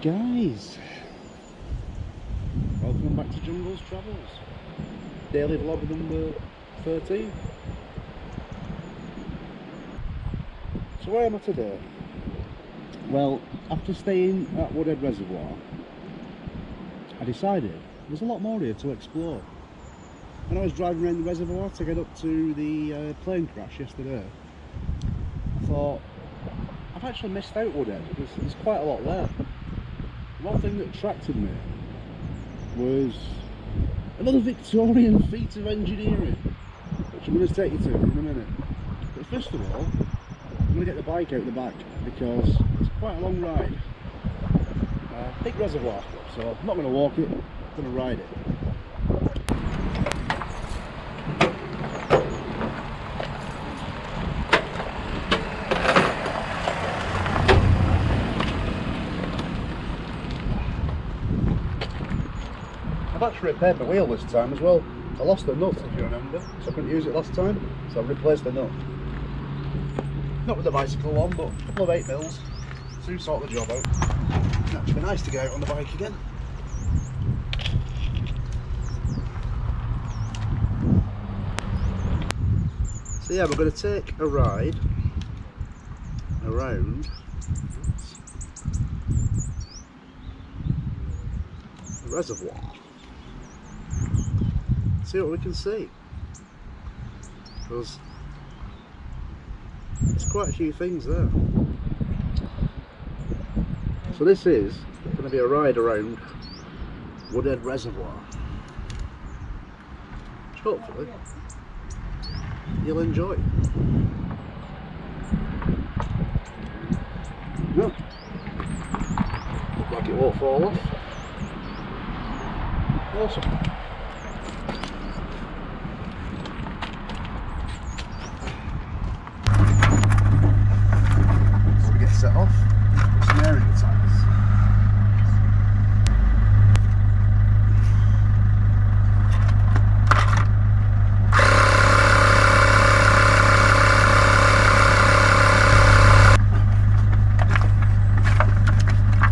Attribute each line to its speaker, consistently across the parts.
Speaker 1: Guys, welcome back to Jungles Travels, daily vlog number 13. So where am I today? Well, after staying at Woodhead Reservoir, I decided there's a lot more here to explore. When I was driving around the reservoir to get up to the plane crash yesterday, I thought, I've actually missed out Woodhead because there's quite a lot there. One thing that attracted me was another Victorian feat of engineering, which I'm going to take you to in a minute. But first of all, I'm going to get the bike out the back because it's quite a long ride. Big reservoir, so I'm not going to walk it, I'm going to ride it. I've actually repaired my wheel this time as well. I lost the nut, if you remember, so I couldn't use it last time, so I've replaced the nut. Not with the bicycle one, but a couple of 8mm to sort the job out. It's actually nice to get out on the bike again. So yeah, we're going to take a ride around the reservoir. See what we can see, because there's quite a few things there. So this is going to be a ride around Woodhead Reservoir, which hopefully you'll enjoy. No, look like it won't fall off. Awesome. Set off, some air in the tyres.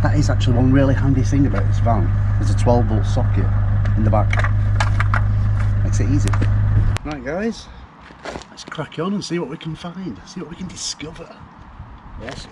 Speaker 1: That is actually one really handy thing about this van. There's a 12-volt socket in the back. Makes it easy. Right guys, let's crack on and see what we can find, see what we can discover. Awesome.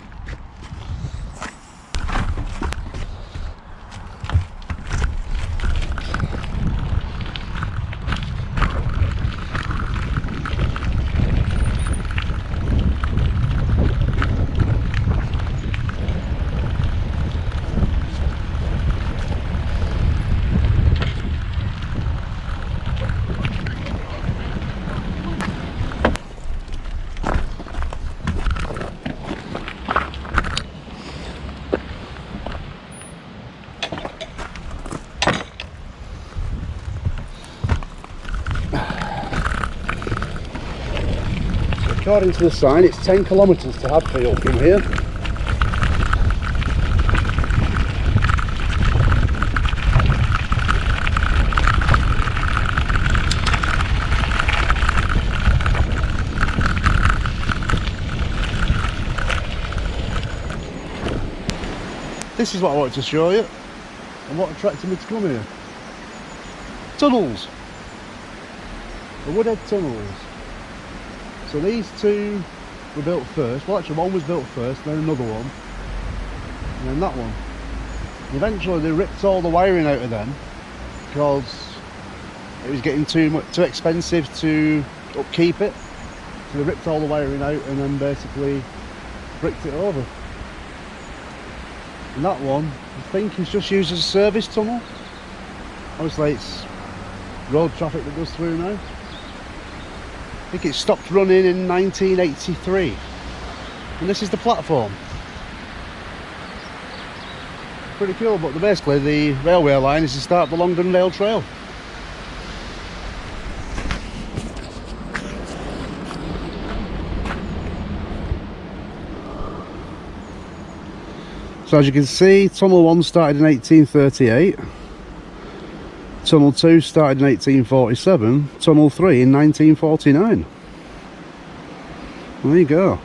Speaker 1: According to the sign, it's 10 kilometres to Hadfield from here. This is what I wanted to show you, and what attracted me to come here. Tunnels. The Woodhead Tunnels. So these two were built first. Well, actually one was built first, then another one, and then that one. And eventually they ripped all the wiring out of them because it was getting too expensive to upkeep it. So they ripped all the wiring out and then basically bricked it over. And that one, I think, is just used as a service tunnel. Obviously it's road traffic that goes through now. I think it stopped running in 1983, and this is the platform. Pretty cool, but basically the railway line is to start the Longdendale trail. So as you can see, Tunnel 1 started in 1838. Tunnel 2 started in 1847, Tunnel 3 in 1949. There you go.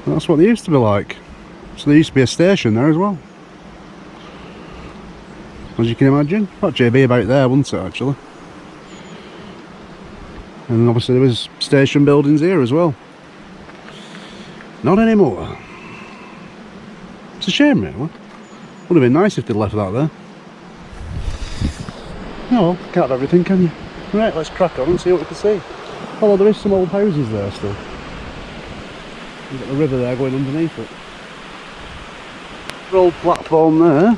Speaker 1: That's what they used to be like. So there used to be a station there as well, as you can imagine. Actually it'd be about there, wouldn't it, actually? And obviously there was station buildings here as well. Not anymore. It's a shame really. Would have been nice if they'd left that there. Oh well, can't have everything, can you? Right, let's crack on and see what we can see. Although there is some old houses there still. You've got the river there going underneath it. Old platform there.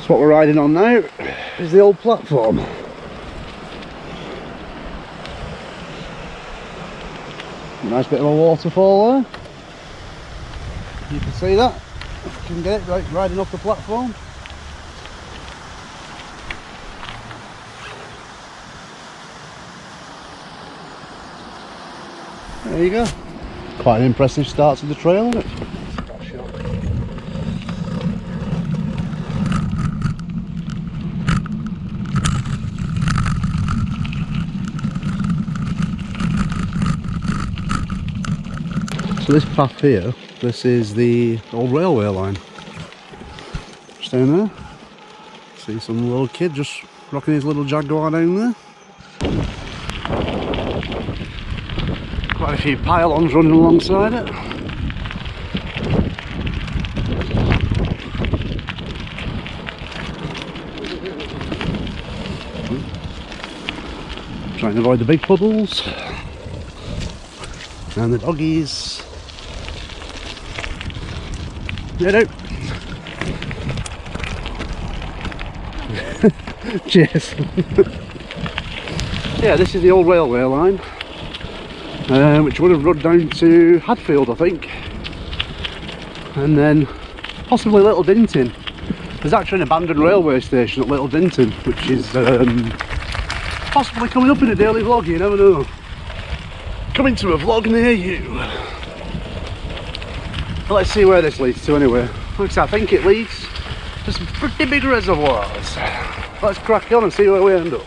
Speaker 1: So what we're riding on now is the old platform. Nice bit of a waterfall there. You can see that. If you can get it right, riding off the platform. There you go. Quite an impressive start to the trail, isn't it? So this path here, this is the old railway line. Just down there. See some little kid just rocking his little Jaguar down there. Quite a few pylons running alongside it. Trying to avoid the big puddles. And the doggies. Get out. Cheers. Yeah, this is the old railway line, which would have run down to Hadfield, I think, and then possibly Little Dinton. There's actually an abandoned railway station at Little Dinton, which is possibly coming up in a daily vlog, you never know. Coming to a vlog near you. But let's see where this leads to anyway. Looks, I think it leads to some pretty big reservoirs. Let's crack on and see where we end up.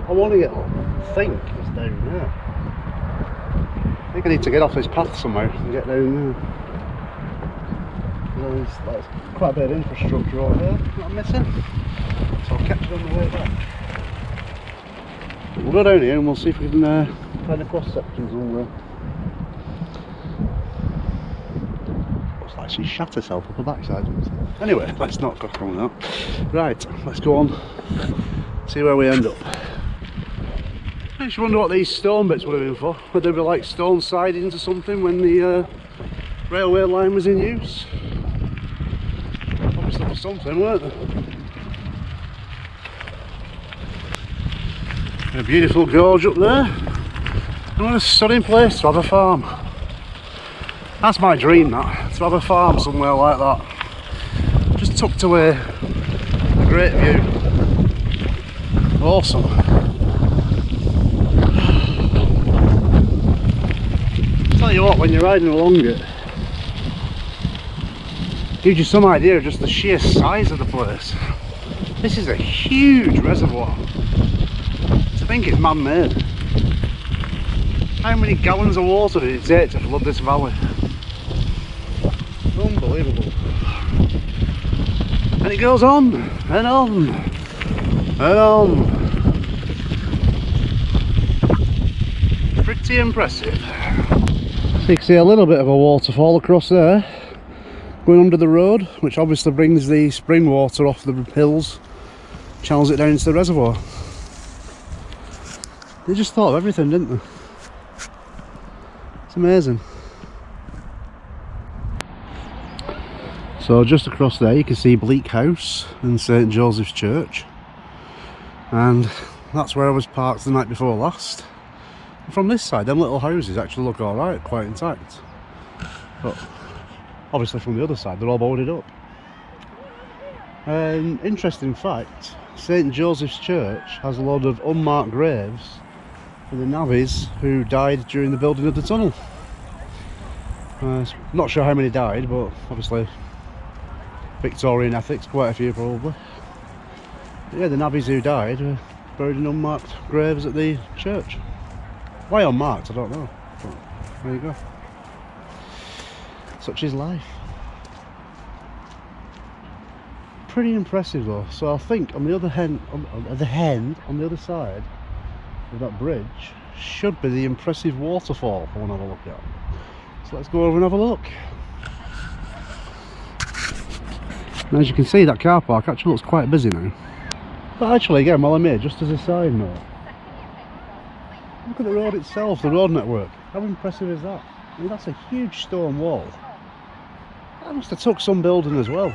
Speaker 1: I want to get up. I think it's down there. I think I need to get off this path somehow and get down there. There's quite a bit of infrastructure over there that I'm missing. So I'll catch it on the way back. We'll go down here and we'll see if we can find the cross sections on there. Looks like she shot herself up her backside. Anyway, let's not crack on with that. Right, let's go on, see where we end up. I just wonder what these stone bits would have been for. Would they be like stone sidings or something when the railway line was in use? Obviously for something, weren't they? A beautiful gorge up there, and what a stunning place to have a farm. That's my dream, that, to have a farm somewhere like that, just tucked away, a great view. Awesome. Tell you what, when you're riding along it, gives you some idea of just the sheer size of the place. This is a huge reservoir. I think it's man-made. How many gallons of water did it take to flood this valley? Unbelievable. And it goes on and on and on. Pretty impressive. So you can see a little bit of a waterfall across there going under the road, which obviously brings the spring water off the hills, channels it down into the reservoir. They just thought of everything, didn't they? It's amazing. So just across there you can see Bleak House and St Joseph's Church, and that's where I was parked the night before last. And from this side, them little houses actually look alright, quite intact, but obviously from the other side they're all boarded up. Interesting fact, St Joseph's Church has a lot of unmarked graves for the navvies who died during the building of the tunnel. Not sure how many died, but obviously Victorian ethics, quite a few probably. But yeah, the navvies who died were buried in unmarked graves at the church. Why unmarked, I don't know. But there you go. Such is life. Pretty impressive though. So I think on the other on the other side of that bridge should be the impressive waterfall I want to have a look at. So let's go over and have a look. And as you can see, that car park actually looks quite busy now. But actually, again, while I'm here, just as a side note, look at the road itself, the road network. How impressive is that? I mean, that's a huge stone wall. That must have took some building as well.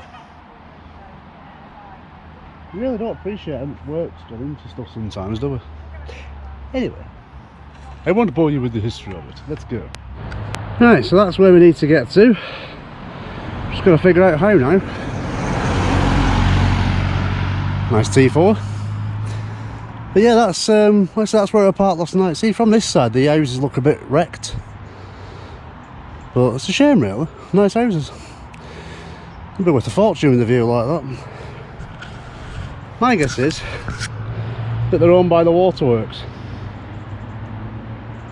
Speaker 1: You really don't appreciate how much work's gone into stuff sometimes, do we? Anyway, I won't bore you with the history of it. Let's go. Right, so that's where we need to get to. Just got to figure out how now. Nice T4. But yeah, that's where I parked last night. See, from this side the houses look a bit wrecked, but it's a shame really. Nice houses. It'd be worth a fortune with a view like that. My guess is that they're owned by the waterworks.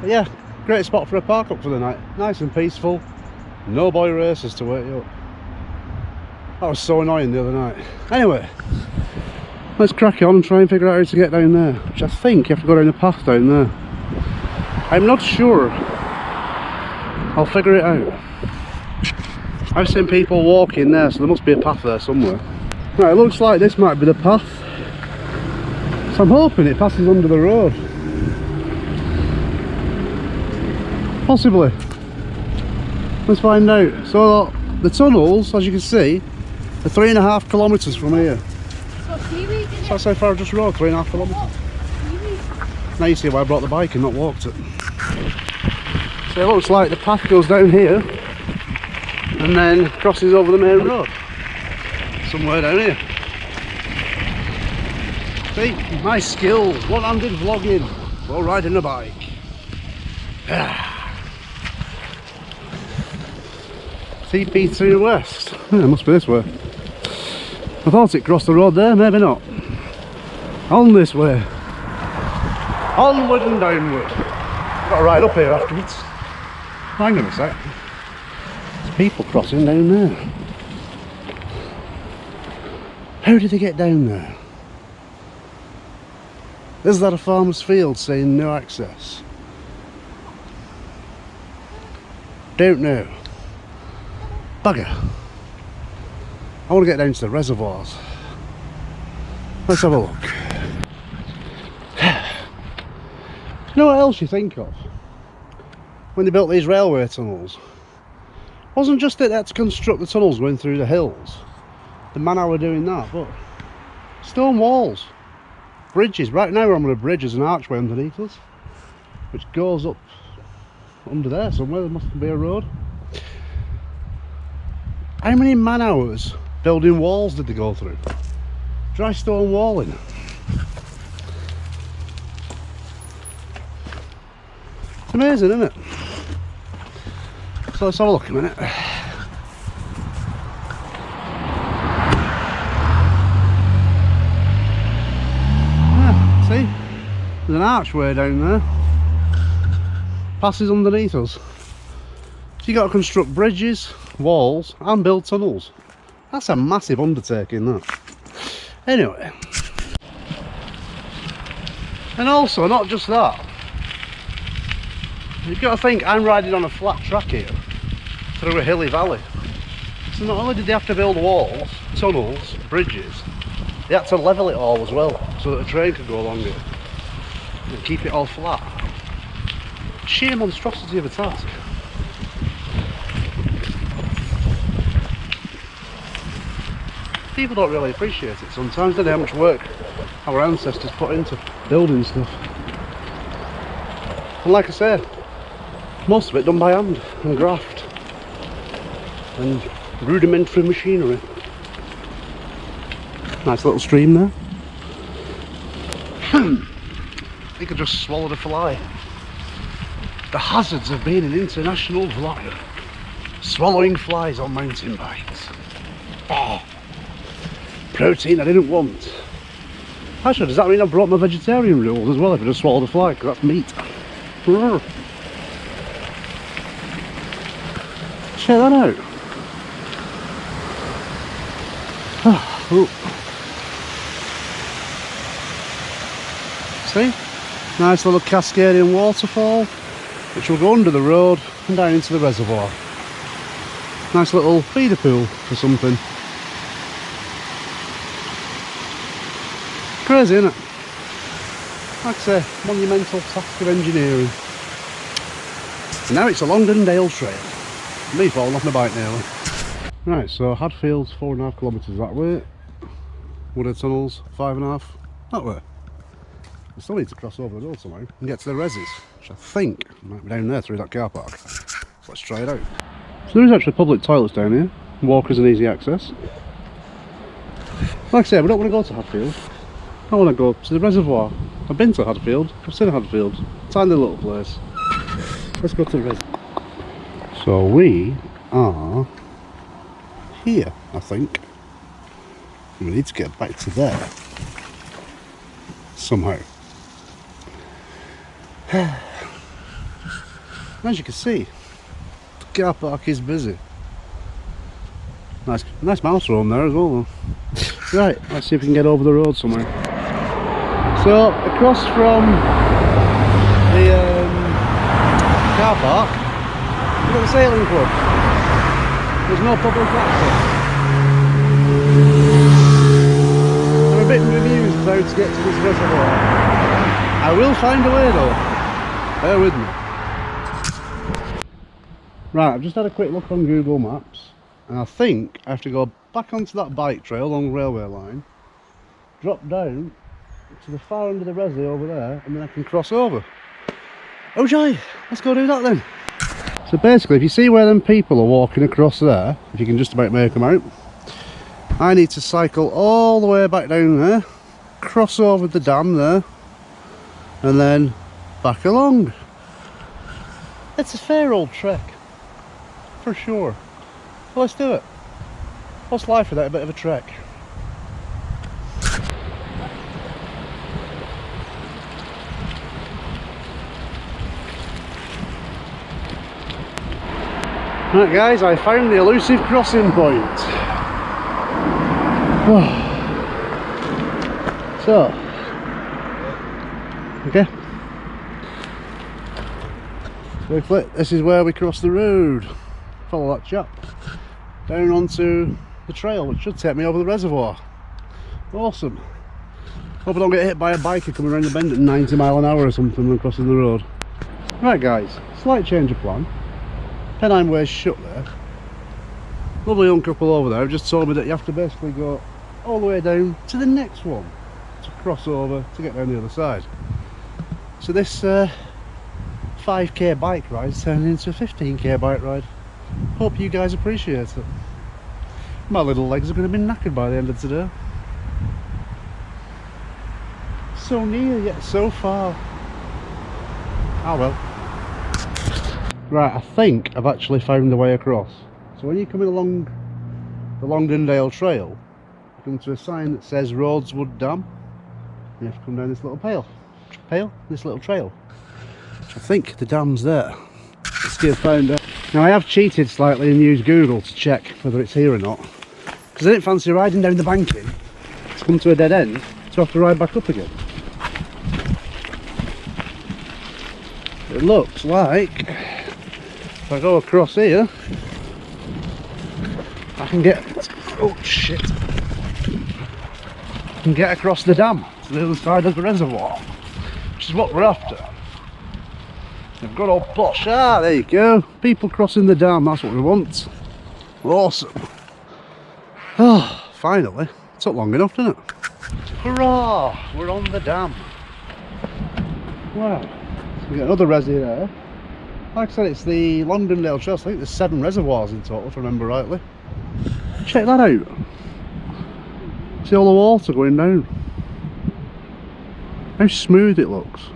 Speaker 1: But yeah, great spot for a park up for the night. Nice and peaceful. No boy races to wake you up. That was so annoying the other night. Anyway, let's crack on and try and figure out how to get down there, which I think you have to go down the path down there. I'm not sure. I'll figure it out. I've seen people walking there, so there must be a path there somewhere. Right, it looks like this might be the path. So I'm hoping it passes under the road. Possibly. Let's find out. So the tunnels, as you can see, are 3.5 kilometres from here. So that's how far I just rode, 3.5 kilometres. Now you see why I brought the bike and not walked it. So it looks like the path goes down here and then crosses over the main road. Somewhere down here. See, my skills, one-handed vlogging while riding a bike. TP2 West. Yeah, it must be this way. I thought it crossed the road there, maybe not. On this way. Onward and downward. Got to ride up here afterwards. Hang on a sec. There's people crossing down there. How did they get down there? Is that a farmer's field saying no access? Don't know. Bugger. I want to get down to the reservoirs. Let's have a look. You know what else you think of? When they built these railway tunnels, it wasn't just that they had to construct the tunnels going through the hills. The man-hour doing that, but stone walls, bridges. Right now we're on a bridge, there's an archway underneath us, which goes up under there somewhere. There must be a road. How many man-hours building walls did they go through? Dry stone walling. It's amazing, isn't it? So let's have a look a minute. Yeah, see? There's an archway down there. Passes underneath us. So you got to construct bridges, walls and build tunnels. That's a massive undertaking, that. Anyway, and also not just that, you've got to think I'm riding on a flat track here through a hilly valley, so not only did they have to build walls, tunnels, bridges, they had to level it all as well so that a train could go along it and keep it all flat. Sheer monstrosity of a task. People don't really appreciate it sometimes, do they, how much work our ancestors put into building stuff. And like I said, most of it done by hand and graft and rudimentary machinery. Nice little stream there. You could just swallow a fly. The hazards of being an international vlogger. Swallowing flies on mountain bikes. Oh. protein I didn't want. Actually, does that mean I brought my vegetarian rules as well if I just swallowed a fly? Because that's meat. Brr. Check that out. Oh. See? Nice little cascading waterfall, which will go under the road and down into the reservoir. Nice little feeder pool for something. Crazy, isn't it? Like I say, monumental task of engineering. And now it's a Longdendale trail. Me falling off my bike nearly. Right, so Hadfield's 4.5 kilometres that way. Woodhead Tunnels 5.5 that way. I still need to cross over the road somehow and get to the Reservoirs, which I think might be down there through that car park. So let's try it out. So there is actually public toilets down here, walkers and easy access. Like I say, we don't want to go to Hadfield. I want to go to the reservoir. I've been to Hadfield, I've seen Hadfield. Tiny little place. Let's go to the reservoir. So we are here, I think. We need to get back to there somehow. As you can see, the car park is busy. Nice mouse roam there as well though. Right, let's see if we can get over the road somewhere. So across from the car park, we've got the sailing club. There's no public access. I'm a bit bemused as how to get to this reservoir. I will find a way though. Bear with me. Right, I've just had a quick look on Google Maps and I think I have to go back onto that bike trail along the railway line, drop down to the far end of the resi over there, and then I can cross over. Oh joy, let's go do that then. So basically, if you see where them people are walking across there, if you can just about make them out, I need to cycle all the way back down there, cross over the dam there, and then back along. It's a fair old trek, for sure. Well, let's do it. What's life without a bit of a trek? Right guys, I found the elusive crossing point. So, okay. So this is where we cross the road. Follow that chap down onto the trail, which should take me over the reservoir. Awesome. Hope I don't get hit by a biker coming around the bend at 90 miles an hour or something when crossing the road. Right guys, slight change of plan. Pennine Way's shut there. Lovely young couple over there have just told me that you have to basically go all the way down to the next one to cross over to get down the other side. So this 5k bike ride is turning into a 15k bike ride. Hope you guys appreciate it. My little legs are going to be knackered by the end of today. So near yet so far. Ah well. Right, I think I've actually found a way across. So when you're coming along the Longdendale trail, you come to a sign that says Roadswood Dam. You have to come down this little this little trail. I think the dam's there. Let's see if I found it. Now I have cheated slightly and used Google to check whether it's here or not, because I didn't fancy riding down the banking to come to a dead end to have to ride back up again. It looks like if I go across here I can get, oh shit, I can get across the dam to the other side of the reservoir, which is what we're after. I've got all posh. Ah, there you go. People crossing the dam, that's what we want. Awesome. Oh, finally. It took long enough, didn't it? Hurrah! We're on the dam. Wow. So we got another resi there. Like I said, it's the Longdendale Trail. I think there's 7 reservoirs in total, if I remember rightly. Check that out. See all the water going down. How smooth it looks.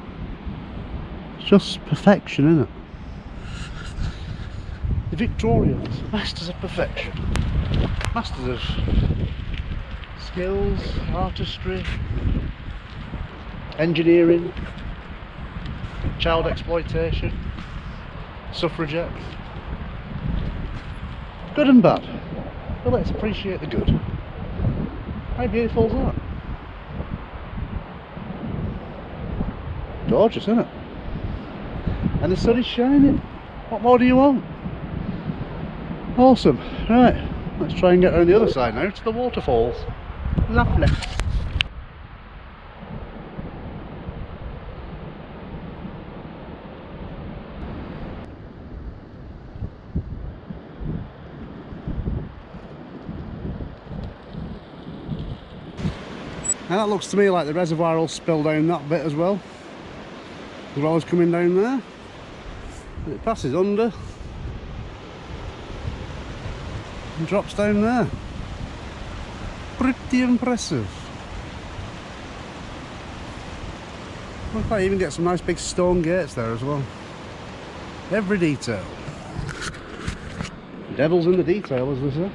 Speaker 1: Just perfection, isn't it? The Victorians, masters of perfection, masters of skills, artistry, engineering, child exploitation, suffragettes. Good and bad, but let's appreciate the good. How beautiful is that? Gorgeous, isn't it? And the sun is shining. What more do you want? Awesome. Right, let's try and get around the other side now to the waterfalls. Lovely. Now that looks to me like the reservoir will spill down that bit as well as coming down there. And it passes under and drops down there. Pretty impressive. Looks like you even get some nice big stone gates there as well. Every detail. Devil's in the detail, as they say.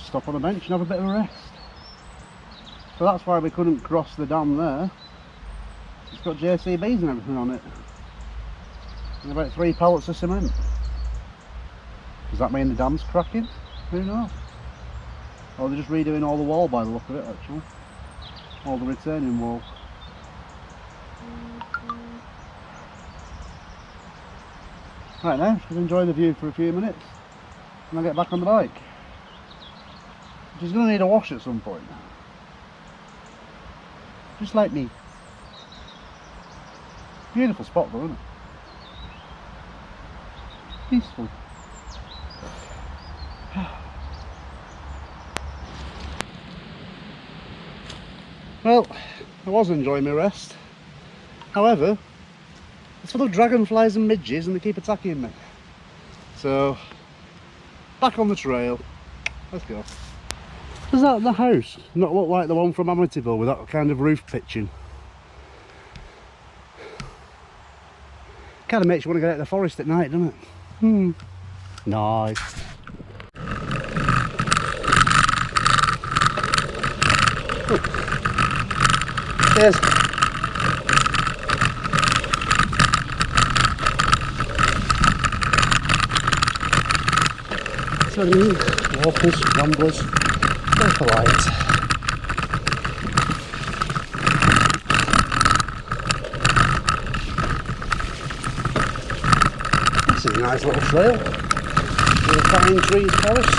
Speaker 1: Stop on a bench and have a bit of a rest. So that's why we couldn't cross the dam there. It's got JCBs and everything on it. And about 3 pallets of cement. Does that mean the dam's cracking? Who knows? Or they're just redoing all the wall by the look of it actually. All the retaining wall. Right now, just enjoy the view for a few minutes and I'll get back on the bike. She's going to need a wash at some point. Just like me. Beautiful spot though, isn't it? Peaceful. Well, I was enjoying my rest. However, it's full of dragonflies and midges and they keep attacking me. So, back on the trail. Let's go. Does that the house not look like the one from Amityville with that kind of roof pitching? Kind of makes you want to get out of the forest at night, doesn't it? Nice. Cheers. So many walkers, ramblers. Very polite. This is a nice little trail with a pine trees forest.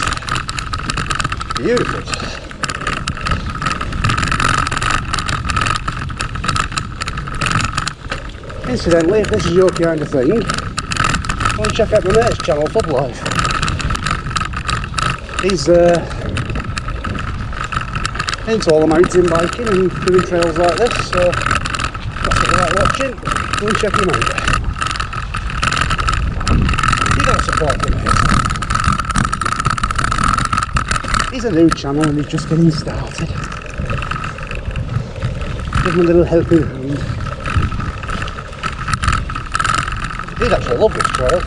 Speaker 1: Beautiful. Incidentally, if this is your kind of thing, go and check out my mate's channel, Fub Life. He's into all the mountain biking and doing trails like this, so that's what you like watching. Go and check him out. You gotta support him, mate. He's a new channel and he's just getting started. Give him a little helping hand. He'd actually love this trail.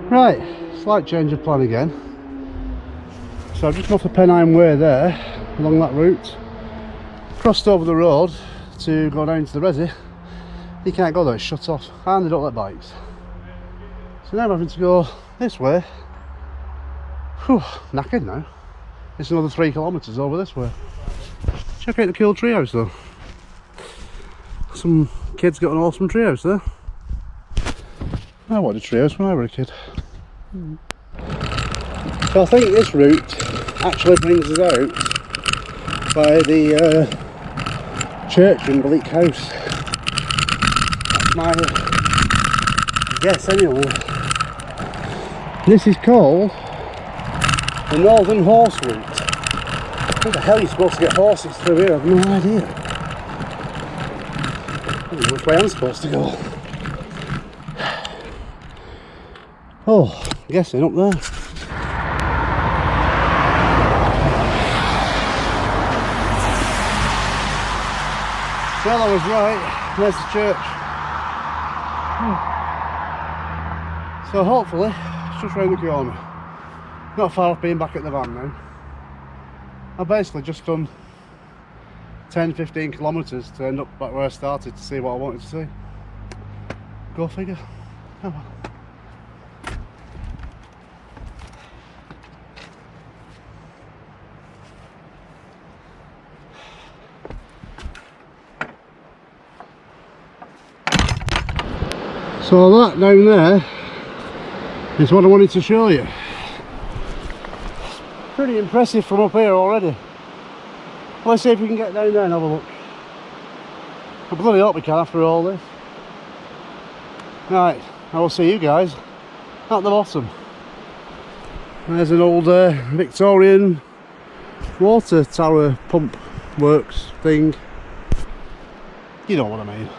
Speaker 1: Right, slight change of plan again. So I've just come off the Pennine way there, along that route, crossed over the road to go down to the resi. You can't go there, it's shut off, and they don't let bikes. So now I'm having to go this way. Whew, knackered now. It's another 3 kilometres over this way. Check out the cool treehouse though. Some kids got an awesome treehouse there. I wanted a treehouse when I were a kid. So I think this route actually brings us out by the church in Bleak House. That's my guess anyway. This is called the Northern Horse Route. How the hell are you supposed to get horses through here? I've no idea. I don't know which way I'm supposed to go. Oh, I'm guessing up there. Well, I was right. There's the church. So hopefully, it's just round the corner. Not far off being back at the van now. I've basically just done 10-15 kilometres to end up back where I started to see what I wanted to see. Go figure. Oh well. So that down there is what I wanted to show you. It's pretty impressive from up here already. Let's see if we can get down there and have a look. I bloody hope we can after all this. Right, I will see you guys at the bottom. There's an old Victorian water tower pump works thing. You know what I mean.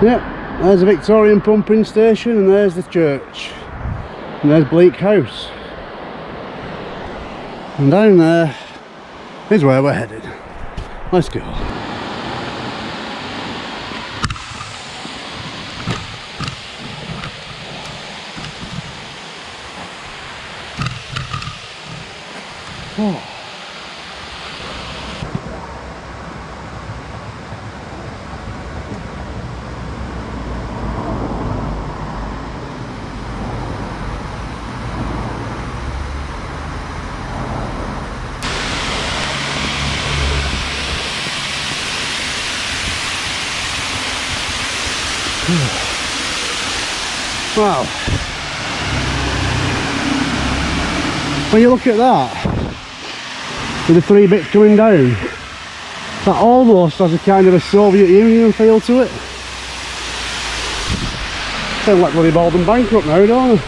Speaker 1: Yep, there's a Victorian pumping station and there's the church. And there's Bleak House. And down there is where we're headed. Let's go. Oh. Wow, when you look at that, with the three bits coming down, that almost has a kind of a Soviet Union feel to it. Sound like bloody Baldwin bankrupt now, don't they?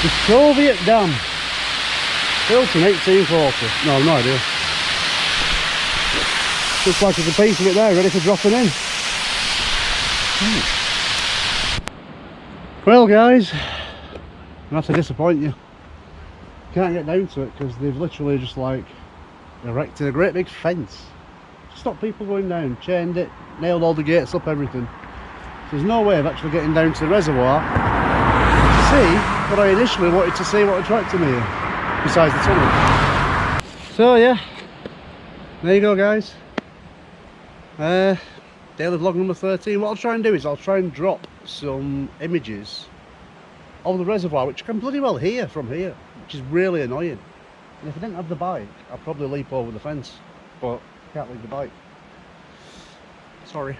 Speaker 1: The Soviet Dam, built in 1840. No, I've no idea. Looks like there's a piece of it there ready for dropping in. Well guys, I have to disappoint you. Can't get down to it because they've literally just like erected a great big fence to stop people going down, chained it, nailed all the gates up, everything. So there's no way of actually getting down to the reservoir to see what I initially wanted to see, what attracted me here, besides the tunnel. So yeah, there you go guys. Daily vlog number 13. What I'll try and do is I'll try and drop some images of the reservoir, which I can bloody well hear from here, which is really annoying. And if I didn't have the bike, I'd probably leap over the fence, but I can't leave the bike. Sorry.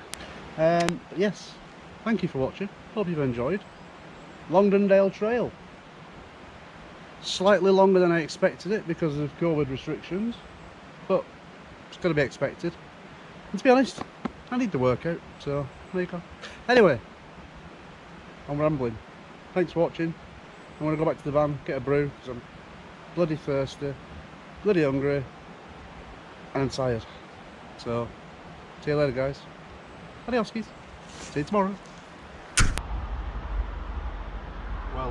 Speaker 1: But yes, thank you for watching. Hope you've enjoyed. Longdendale Trail. Slightly longer than I expected it because of COVID restrictions, but it's got to be expected. And to be honest, I need the workout, so there you go. Anyway, I'm rambling. Thanks for watching. I'm going to go back to the van, get a brew, because I'm bloody thirsty, bloody hungry, and I'm tired. So, see you later guys. Adios, skis. See you tomorrow. Well